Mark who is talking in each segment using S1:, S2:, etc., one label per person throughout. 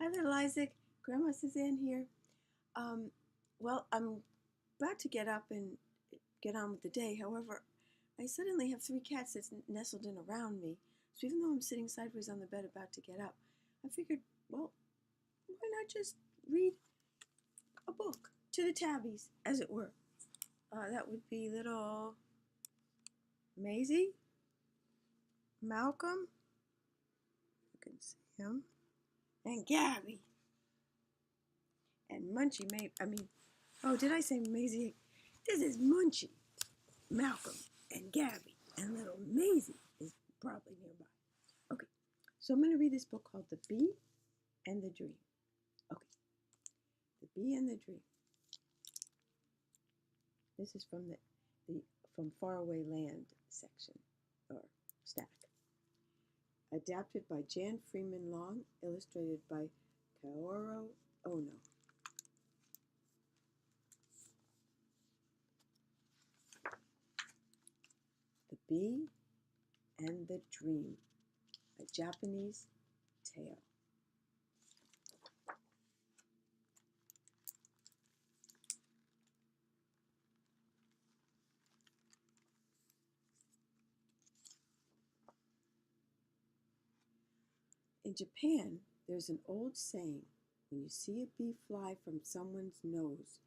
S1: Hi, little Isaac. Grandma Suzanne here. Um, I'm about to get up and get on with the day. However, I suddenly have three cats that's nestled in around me. So even though I'm sitting sideways on the bed about to get up, I figured, well, why not just read a book to the tabbies, as it were? That would be little Maisie, Malcolm, you can see him, and Gabby, and Munchie. Oh, did I say Maisie? This is Munchie. Malcolm and Gabby and little Maisie is probably nearby. Okay, so I'm going to read this book called The Bee and the Dream. Okay, The Bee and the Dream. This is from the from Faraway Land section or stack. Adapted by Jan Freeman Long, illustrated by Kaoru Ono. The Bee and the Dream, a Japanese tale. In Japan, there's an old saying, when you see a bee fly from someone's nose,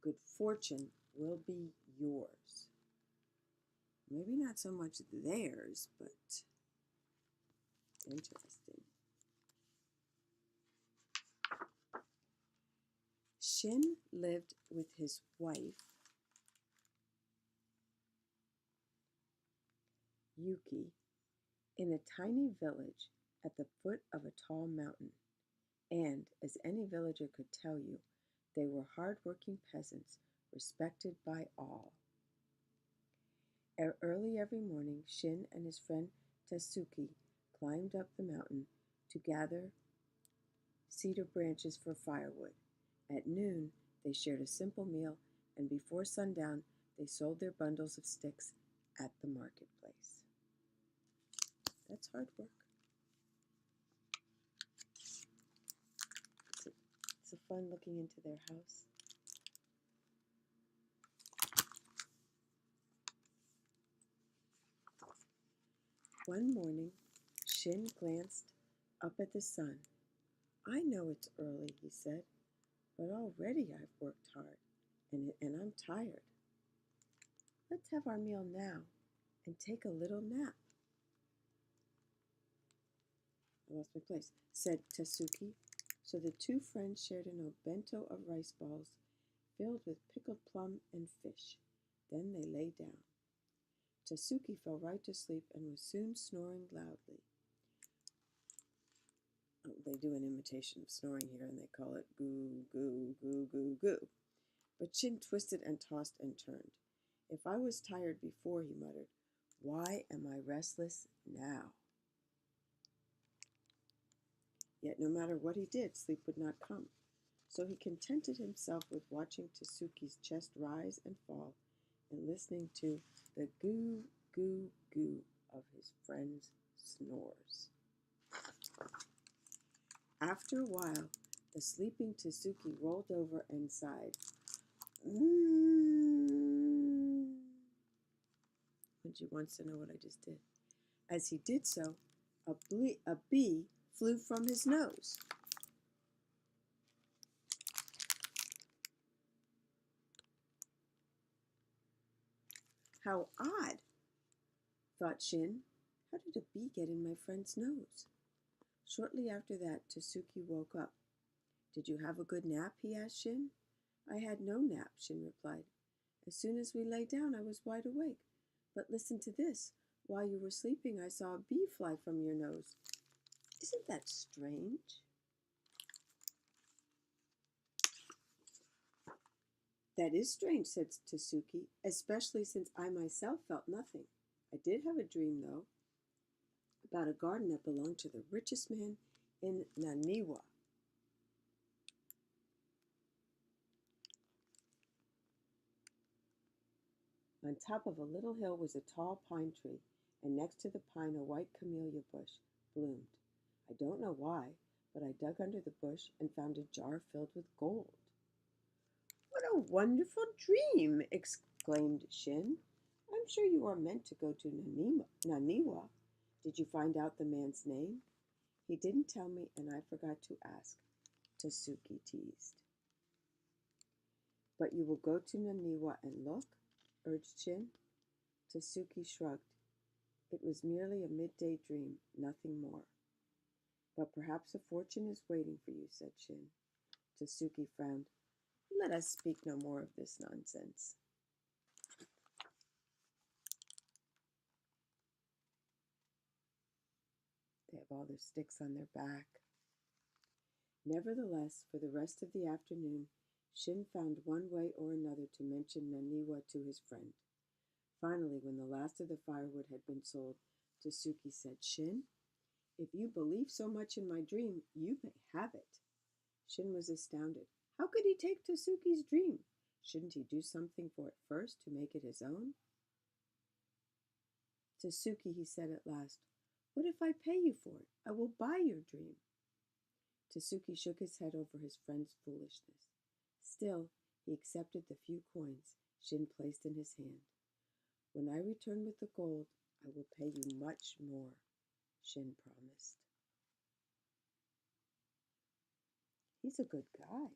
S1: good fortune will be yours. Maybe not so much theirs, but interesting. Shin lived with his wife, Yuki, in a tiny village at the foot of a tall mountain. And, as any villager could tell you, they were hard-working peasants, respected by all. Early every morning, Shin and his friend Tatsuki climbed up the mountain to gather cedar branches for firewood. At noon, they shared a simple meal, and before sundown, they sold their bundles of sticks at the marketplace. That's hard work. It's a fun looking into their house. One morning, Shin glanced up at the sun. I know it's early, he said, but already I've worked hard, and I'm tired. Let's have our meal now and take a little nap. I lost my place, said Tatsuki. So the two friends shared an obento of rice balls filled with pickled plum and fish. Then they lay down. Tatsuki fell right to sleep and was soon snoring loudly. Oh, they do an imitation of snoring here, and they call it goo, goo, goo, goo, goo. But Shin twisted and tossed and turned. If I was tired before, he muttered, why am I restless now? Yet no matter what he did, sleep would not come. So he contented himself with watching Tatsuki's chest rise and fall and listening to the goo, goo, goo of his friend's snores. After a while, the sleeping Tatsuki rolled over and sighed. She wants to know what I just did. As he did so, a bee flew from his nose. How odd, thought Shin. How did a bee get in my friend's nose? Shortly after that, Tatsuki woke up. Did you have a good nap? He asked Shin. I had no nap, Shin replied. As soon as we lay down, I was wide awake. But listen to this. While you were sleeping, I saw a bee fly from your nose. Isn't that strange? That is strange, said Tatsuki, especially since I myself felt nothing. I did have a dream, though, about a garden that belonged to the richest man in Naniwa. On top of a little hill was a tall pine tree, and next to the pine a white camellia bush bloomed. I don't know why, but I dug under the bush and found a jar filled with gold. What a wonderful dream! Exclaimed Shin. I'm sure you are meant to go to Naniwa. Did you find out the man's name? He didn't tell me, and I forgot to ask, Tasuki teased. But you will go to Naniwa and look? Urged Shin. Tasuki shrugged. It was merely a midday dream, nothing more. But perhaps a fortune is waiting for you, said Shin. Tasuki frowned. Let us speak no more of this nonsense. They have all their sticks on their back. Nevertheless, for the rest of the afternoon, Shin found one way or another to mention Naniwa to his friend. Finally, when the last of the firewood had been sold, Tasuki said, Shin, if you believe so much in my dream, you may have it. Shin was astounded. How could he take Tasuki's dream? Shouldn't he do something for it first to make it his own? Tasuki, he said at last, what if I pay you for it? I will buy your dream. Tasuki shook his head over his friend's foolishness. Still, he accepted the few coins Shin placed in his hand. When I return with the gold, I will pay you much more, Shin promised. He's a good guy.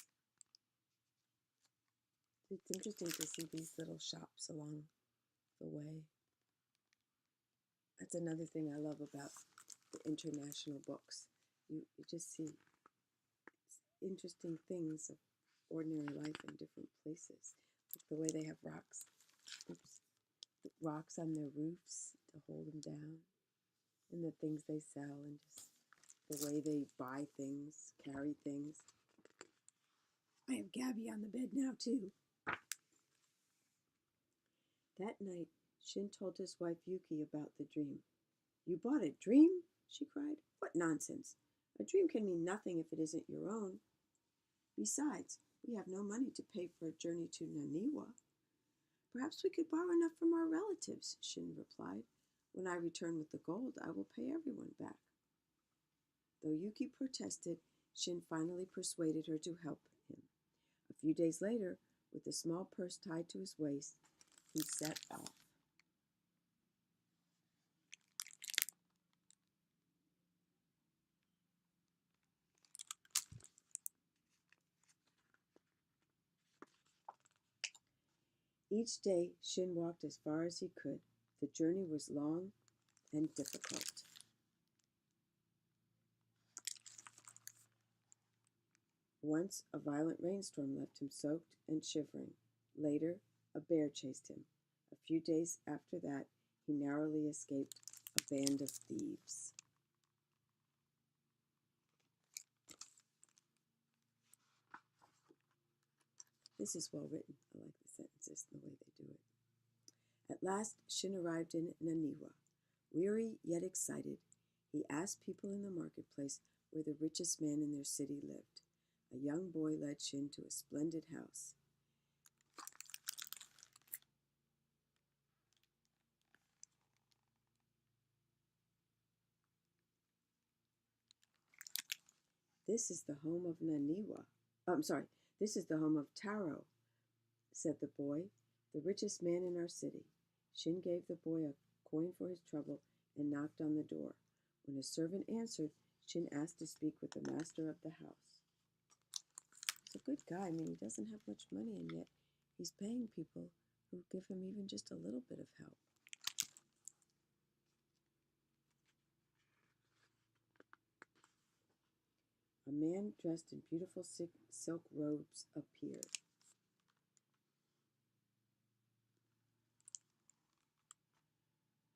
S1: It's interesting to see these little shops along the way. That's another thing I love about the international books. You just see interesting things of ordinary life in different places. Like the way they have rocks on their roofs to hold them down, and the things they sell, and just the way they buy things, carry things. I have Gabby on the bed now, too. That night, Shin told his wife Yuki about the dream. You bought a dream? She cried. What nonsense. A dream can mean nothing if it isn't your own. Besides, we have no money to pay for a journey to Naniwa. Perhaps we could borrow enough from our relatives, Shin replied. When I return with the gold, I will pay everyone back. Though Yuki protested, Shin finally persuaded her to help him. A few days later, with a small purse tied to his waist, he set off. Each day, Shin walked as far as he could. The journey was long and difficult. Once, a violent rainstorm left him soaked and shivering. Later, a bear chased him. A few days after that, he narrowly escaped a band of thieves. This is well written. I like the sentences and the way they do it. At last, Shin arrived in Naniwa. Weary yet excited, he asked people in the marketplace where the richest man in their city lived. A young boy led Shin to a splendid house. This is the home of Naniwa. This is the home of Taro, said the boy, the richest man in our city. Shin gave the boy a coin for his trouble and knocked on the door. When a servant answered, Shin asked to speak with the master of the house. He's a good guy. I mean, he doesn't have much money, and yet he's paying people who give him even just a little bit of help. A man dressed in beautiful silk robes appeared.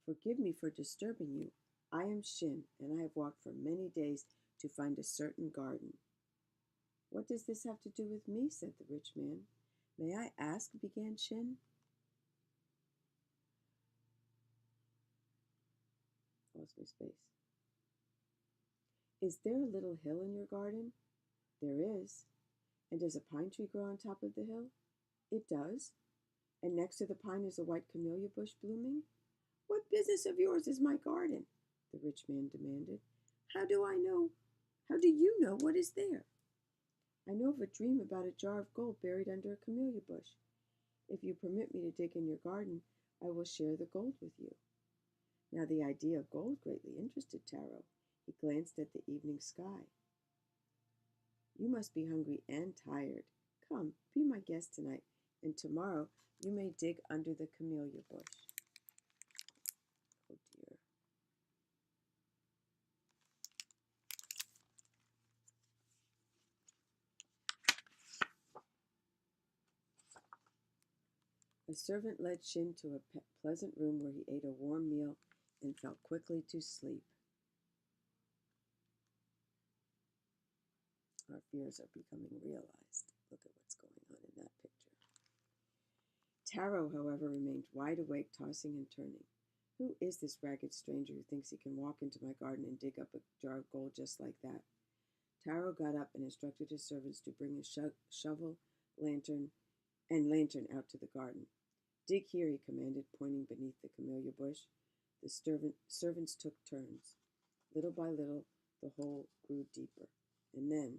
S1: Forgive me for disturbing you. I am Shin, and I have walked for many days to find a certain garden. What does this have to do with me? Said the rich man. May I ask? Began Shin. Lost my space. Is there a little hill in your garden? There is. And does a pine tree grow on top of the hill? It does. And next to the pine is a white camellia bush blooming? What business of yours is my garden? The rich man demanded. How How do you know what is there? I know of a dream about a jar of gold buried under a camellia bush. If you permit me to dig in your garden, I will share the gold with you. Now the idea of gold greatly interested Taro. He glanced at the evening sky. You must be hungry and tired. Come, be my guest tonight, and tomorrow you may dig under the camellia bush. Oh dear. A servant led Shin to a pleasant room where he ate a warm meal and fell quickly to sleep. Our fears are becoming realized. Look at what's going on in that picture. Taro, however, remained wide awake, tossing and turning. Who is this ragged stranger who thinks he can walk into my garden and dig up a jar of gold just like that? Taro got up and instructed his servants to bring a shovel, lantern out to the garden. Dig here, he commanded, pointing beneath the camellia bush. The servants took turns. Little by little, the hole grew deeper. And then,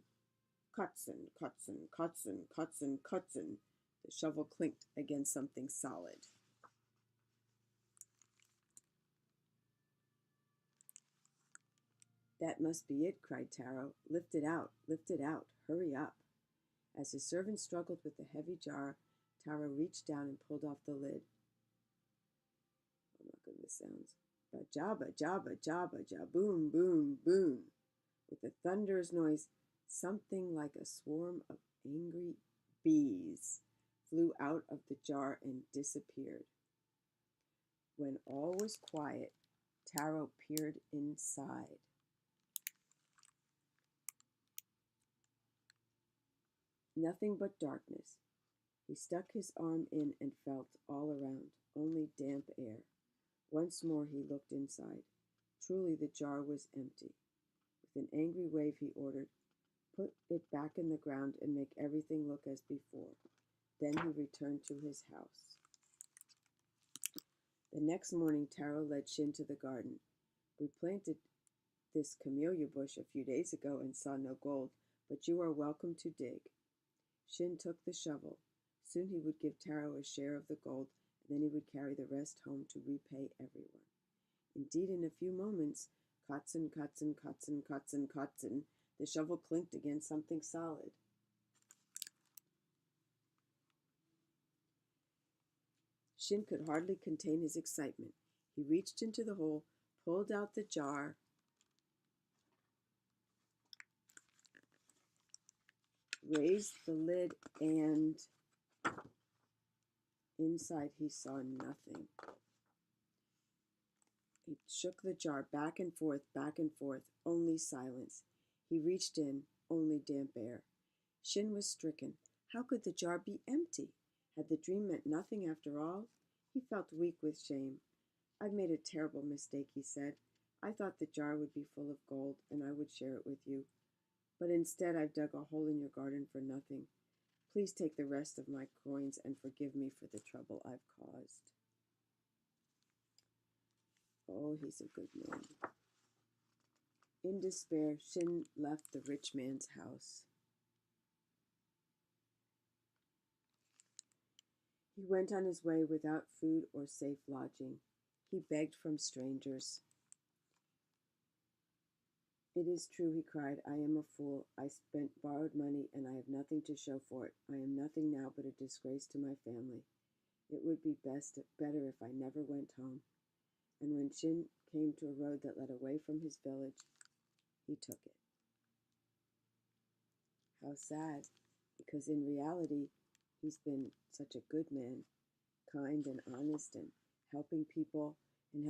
S1: Kutsun, Kutsun, Kutsun, Kutsun, Kutsun. The shovel clinked against something solid. That must be it, cried Taro. Lift it out, hurry up. As his servant struggled with the heavy jar, Taro reached down and pulled off the lid. Oh my goodness, sounds. Ba-jabba, jabba, jabba, jaboom, boom, boom. With a thunderous noise, something like a swarm of angry bees flew out of the jar and disappeared. When all was quiet, Taro peered inside. Nothing but darkness. He stuck his arm in and felt all around, only damp air. Once more he looked inside. Truly the jar was empty. With an angry wave he ordered, "Put it back in the ground and make everything look as before." Then he returned to his house. The next morning Taro led Shin to the garden. "We planted this camellia bush a few days ago and saw no gold, but you are welcome to dig." Shin took the shovel. Soon he would give Taro a share of the gold, and then he would carry the rest home to repay everyone. Indeed, in a few moments, Kutsun, Kutsun, Kutsun, Kutsun, Kutsun, the shovel clinked against something solid. Shin could hardly contain his excitement. He reached into the hole, pulled out the jar, raised the lid, and inside he saw nothing. He shook the jar back and forth, only silence. He reached in, only damp air. Shin was stricken. How could the jar be empty? Had the dream meant nothing after all? He felt weak with shame. "I've made a terrible mistake," he said. "I thought the jar would be full of gold, and I would share it with you. But instead I've dug a hole in your garden for nothing. Please take the rest of my coins and forgive me for the trouble I've caused." Oh, he's a good man. In despair, Shin left the rich man's house. He went on his way without food or safe lodging. He begged from strangers. "It is true," he cried. "I am a fool. I spent borrowed money, and I have nothing to show for it. I am nothing now but a disgrace to my family. It would be better if I never went home." And when Shin came to a road that led away from his village, he took it. How sad, because in reality, he's been such a good man, kind and honest, and helping people who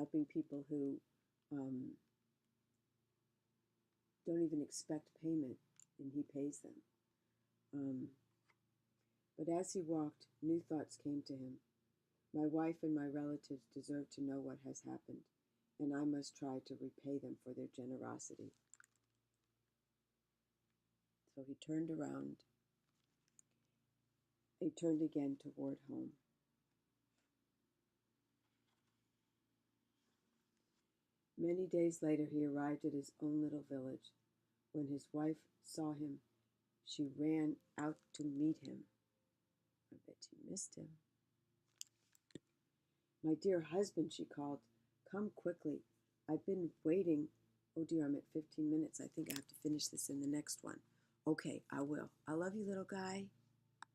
S1: don't even expect payment, and he pays them. But as he walked, new thoughts came to him. My wife and my relatives deserve to know what has happened, and I must try to repay them for their generosity. So he turned around. He turned again toward home. Many days later, he arrived at his own little village. When his wife saw him, she ran out to meet him. I bet she missed him. My dear husband, she called, come quickly. I've been waiting. Oh dear, I'm at 15 minutes. I think I have to finish this in the next one. Okay, I will. I love you, little guy.